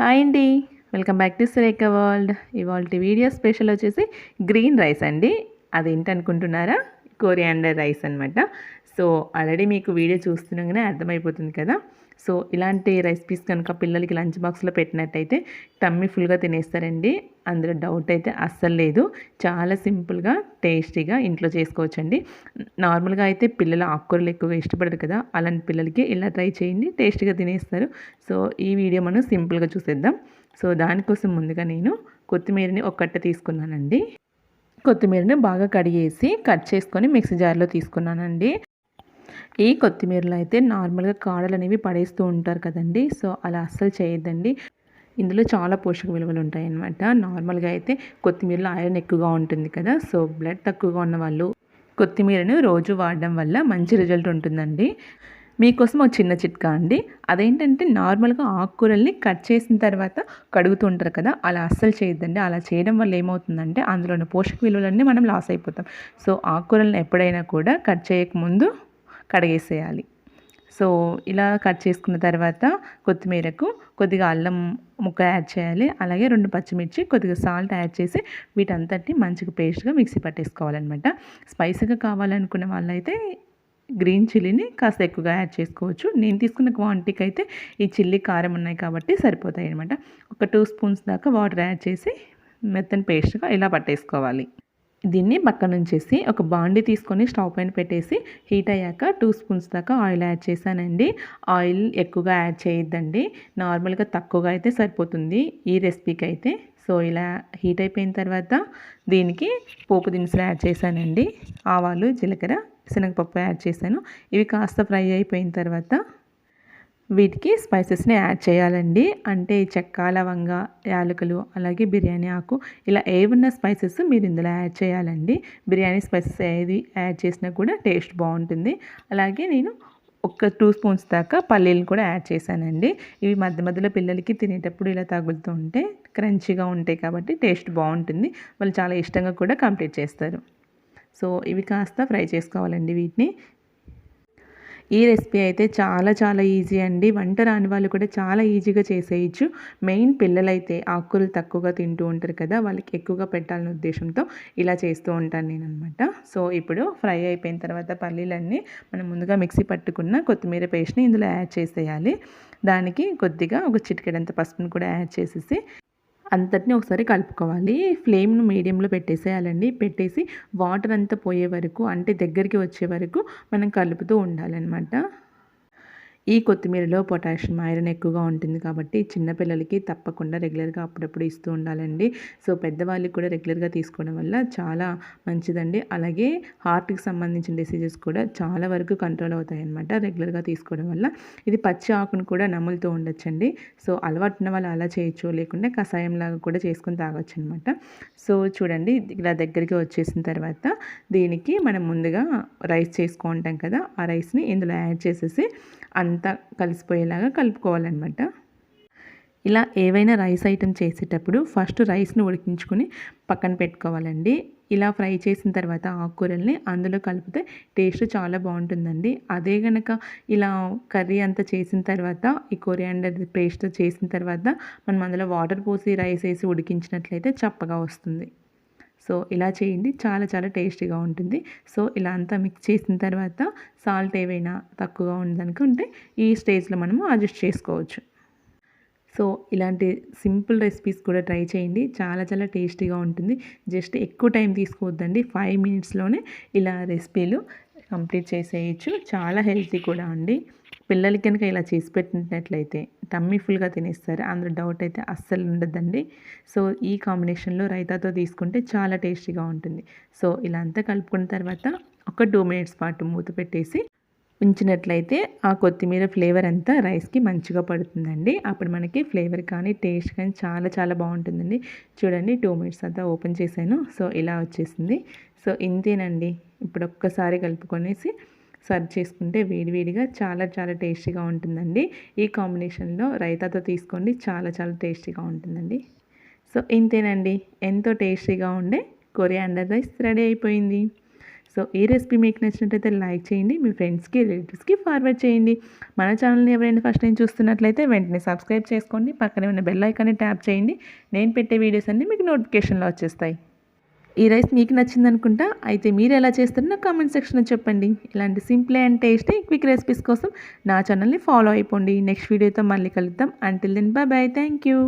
Hi అండి. Welcome back to Surekha world. ఇవాల్టి video special వచ్చేసి గ్రీన్ రైస్ అండి. అదేంటనుకుంటున్నారా? కోరియాండర్ రైస్ అనమాట. సో ఆల్రెడీ మీకు వీడియో చూస్తుండగానే అర్థమైపోతుంది కదా. సో ఇలాంటి రెసిపీస్ కనుక పిల్లలకి లంచ్ బాక్స్లో పెట్టినట్టయితే టమ్మీ ఫుల్గా తినేస్తారండి. అందులో డౌట్ అయితే అస్సలు లేదు. చాలా సింపుల్గా టేస్టీగా ఇంట్లో చేసుకోవచ్చండి. నార్మల్గా అయితే పిల్లలు ఆకుకూరలు ఎక్కువగా ఇష్టపడరు కదా, అలాంటి పిల్లలకి ఇలా ట్రై చేయండి, టేస్టీగా తినేస్తారు. సో ఈ వీడియో మనం సింపుల్గా చూసేద్దాం. సో దానికోసం ముందుగా నేను కొత్తిమీరని ఒక కట్ట తీసుకున్నానండి. కొత్తిమీరని బాగా కడిగేసి కట్ చేసుకొని మిక్సీ జార్లో తీసుకున్నానండి. ఈ కొత్తిమీరలో అయితే నార్మల్గా కాడలు అనేవి పడేస్తూ ఉంటారు కదండి. సో అలా అస్సలు చేయొద్దండి. ఇందులో చాలా పోషక విలువలు ఉంటాయన్నమాట. నార్మల్గా అయితే కొత్తిమీరలో ఐరన్ ఎక్కువగా ఉంటుంది కదా. సో బ్లడ్ తక్కువగా ఉన్న వాళ్ళు కొత్తిమీరను రోజు వాడడం వల్ల మంచి రిజల్ట్ ఉంటుందండి. మీకోసం ఒక చిన్న చిట్కా అండి. అదేంటంటే నార్మల్గా ఆకుకూరల్ని కట్ చేసిన తర్వాత కడుగుతూ ఉంటారు కదా, అలా అస్సలు చేయొద్దండి. అలా చేయడం వల్ల ఏమవుతుందంటే అందులో ఉన్న పోషక విలువలన్నీ మనం లాస్ అయిపోతాం. సో ఆకుకూరలను ఎప్పుడైనా కూడా కట్ చేయకముందు కడిగేసేయాలి. సో ఇలా కట్ చేసుకున్న తర్వాత కొత్తిమీరకు కొద్దిగా అల్లం ముక్క యాడ్ చేయాలి. అలాగే 2 పచ్చిమిర్చి, కొద్దిగా సాల్ట్ యాడ్ చేసి వీటంతటిని మంచిగా పేస్ట్గా మిక్సీ పట్టేసుకోవాలన్నమాట. స్పైసీగా కావాలనుకునే వాళ్ళైతే గ్రీన్ చిల్లీని కాస్త ఎక్కువగా యాడ్ చేసుకోవచ్చు. నేను తీసుకున్న క్వాంటిటీకి అయితే ఈ చిల్లీ కారం ఉన్నాయి కాబట్టి సరిపోతాయి అనమాట. ఒక 2 స్పూన్స్ దాకా వాటర్ యాడ్ చేసి మెత్తని పేస్ట్గా ఇలా పట్టేసుకోవాలి. దీన్ని పక్కన ఉంచేసి ఒక బాండీ తీసుకొని స్టవ్ పైన పెట్టేసి హీట్ అయ్యాక 2 స్పూన్స్ దాకా ఆయిల్ యాడ్ చేశానండి. ఆయిల్ ఎక్కువగా యాడ్ చేయొద్దండి, నార్మల్గా తక్కువగా అయితే సరిపోతుంది ఈ రెసిపీకి అయితే. సో ఇలా హీట్ అయిపోయిన తర్వాత దీనికి పోపు దినుసులు యాడ్ చేశానండి. ఆవాలు, జీలకర్ర, శనగపప్పు యాడ్ చేశాను. ఇవి కాస్త ఫ్రై అయిపోయిన తర్వాత వీటికి స్పైసెస్ని యాడ్ చేయాలండి. అంటే చెక్క, లవంగ, యాలకులు, అలాగే బిర్యానీ ఆకు, ఇలా ఏవన్నా స్పైసెస్ మీరు ఇందులో యాడ్ చేయాలండి. బిర్యానీ స్పైసెస్ ఏది యాడ్ చేసినా కూడా టేస్ట్ బాగుంటుంది. అలాగే నేను ఒక 2 స్పూన్స్ దాకా పల్లీలు కూడా యాడ్ చేశానండి. ఇవి మధ్య మధ్యలో పిల్లలకి తినేటప్పుడు ఇలా తగులుతూ ఉంటే క్రంచీగా ఉంటాయి కాబట్టి టేస్ట్ బాగుంటుంది. వాళ్ళు చాలా ఇష్టంగా కూడా కంప్లీట్ చేస్తారు. సో ఇవి కాస్త ఫ్రై చేసుకోవాలండి వీటిని. ఈ రెసిపీ అయితే చాలా చాలా ఈజీ అండి. వంట రాని వాళ్ళు కూడా చాలా ఈజీగా చేసేయచ్చు. మెయిన్ పిల్లలైతే ఆకుకూరలు తక్కువగా తింటూ ఉంటారు కదా, వాళ్ళకి ఎక్కువగా పెట్టాలనే ఉద్దేశంతో ఇలా చేస్తూ ఉంటాను నేను అనమాట. సో ఇప్పుడు ఫ్రై అయిపోయిన తర్వాత పల్లీలన్నీ మనం ముందుగా మిక్సీ పట్టుకున్న కొత్తిమీర పేస్ట్ని ఇందులో యాడ్ చేసేయాలి. దానికి కొద్దిగా ఒక చిటికెడంత పసుపును కూడా యాడ్ చేసేసి అంతటిని ఒకసారి కలుపుకోవాలి. ఫ్లేమ్ను మీడియంలో పెట్టేసేయాలండి. పెట్టేసి వాటర్ అంతా పోయే వరకు, అంటే దగ్గరికి వచ్చే వరకు మనం కలుపుతూ ఉండాలన్నమాట. ఈ కొత్తిమీరలో పొటాషియం, ఐరన్ ఎక్కువగా ఉంటుంది కాబట్టి చిన్నపిల్లలకి తప్పకుండా రెగ్యులర్గా అప్పుడప్పుడు ఇస్తూ ఉండాలండి. సో పెద్దవాళ్ళకి కూడా రెగ్యులర్గా తీసుకోవడం వల్ల చాలా మంచిదండి. అలాగే హార్ట్కి సంబంధించిన డిసీజెస్ కూడా చాలా వరకు కంట్రోల్ అవుతాయి అన్నమాట రెగ్యులర్గా తీసుకోవడం వల్ల. ఇది పచ్చి ఆకును కూడా నములుతూ ఉండొచ్చండి. సో అలవాటు ఉన్న వాళ్ళు అలా చేయొచ్చు, లేకుంటే కషాయంలాగా కూడా చేసుకొని తాగొచ్చు అనమాట. సో చూడండి ఇలా దగ్గరికి వచ్చేసిన తర్వాత దీనికి మనం ముందుగా రైస్ చేసుకుంటాం కదా, ఆ రైస్ని ఇందులో యాడ్ చేసేసి అంతా కలిసిపోయేలాగా కలుపుకోవాలన్నమాట. ఇలా ఏవైనా రైస్ ఐటెం చేసేటప్పుడు ఫస్ట్ రైస్ని ఉడికించుకొని పక్కన పెట్టుకోవాలండి. ఇలా ఫ్రై చేసిన తర్వాత ఆకుకూరల్ని అందులో కలిపితే టేస్ట్ చాలా బాగుంటుందండి. అదే కనుక ఇలా కర్రీ అంతా చేసిన తర్వాత ఈ కొరియాండర్ పేస్ట్ చేసిన తర్వాత మనం అందులో వాటర్ పోసి రైస్ వేసి ఉడికించినట్లయితే చప్పగా వస్తుంది. సో ఇలా చేయండి, చాలా చాలా టేస్టీగా ఉంటుంది. సో ఇలా అంతా మిక్స్ చేసిన తర్వాత సాల్ట్ ఏవైనా తక్కువగా ఉందనుకుంటే ఈ స్టేజ్లో మనము అడ్జస్ట్ చేసుకోవచ్చు. సో ఇలాంటి సింపుల్ రెసిపీస్ కూడా ట్రై చేయండి, చాలా చాలా టేస్టీగా ఉంటుంది. జస్ట్ ఎక్కువ టైం తీసుకోవద్దండి, 5 మినిట్స్లోనే ఇలా రెసిపీలు కంప్లీట్ చేసేయచ్చు. చాలా హెల్తీ కూడా అండి. పిల్లలకి కనుక ఇలా చేసి పెట్టినట్లయితే టమ్మీ ఫుల్గా తినేస్తారు, అందులో డౌట్ అయితే అస్సలు ఉండదండి. సో ఈ కాంబినేషన్లో రైతాతో తీసుకుంటే చాలా టేస్టీగా ఉంటుంది. సో ఇలా అంతా కలుపుకున్న తర్వాత ఒక 2 మినిట్స్ పాటు మూత పెట్టేసి ఉంచినట్లయితే ఆ కొత్తిమీర ఫ్లేవర్ అంతా రైస్కి మంచిగా పడుతుందండి. అప్పుడు మనకి ఫ్లేవర్ కానీ టేస్ట్ కానీ చాలా చాలా బాగుంటుందండి. చూడండి 2 మినిట్స్ అంతా ఓపెన్ చేశాను. సో ఇలా వచ్చేసింది. సో ఇంతేనండి. ఇప్పుడు ఒక్కసారి కలుపుకొనేసి సర్వ్ చేసుకుంటే వేడివేడిగా చాలా చాలా టేస్టీగా ఉంటుందండి. ఈ కాంబినేషన్లో రైతాతో తీసుకోండి, చాలా చాలా టేస్టీగా ఉంటుందండి. సో ఇంతేనండి, ఎంతో టేస్టీగా ఉండే కొరియాండర్ రైస్ రెడీ అయిపోయింది. సో ఈ రెసిపీ మీకు నచ్చినట్లయితే లైక్ చేయండి, మీ ఫ్రెండ్స్కి రిలేటివ్స్కి ఫార్వర్డ్ చేయండి. మన ఛానల్ని ఎవరైనా ఫస్ట్ టైం చూస్తున్నట్లయితే వెంటనే సబ్స్క్రైబ్ చేసుకోండి, పక్కనే ఉన్న బెల్ ఐకాన్ని ట్యాప్ చేయండి. నేను పెట్టే వీడియోస్ అన్నీ మీకు నోటిఫికేషన్లో వచ్చేస్తాయి. ఈ రైస్ మీకు నచ్చిందనుకుంటా. అయితే మీరు ఎలా చేస్తారో నా కామెంట్ సెక్షన్లో చెప్పండి. ఇలాంటి simple and tasty quick recipes కోసం నా ఛానల్ని ఫాలో అయిపోండి. నెక్స్ట్ వీడియోతో మళ్ళీ కలుద్దాం. Until then bye bye. Thank you.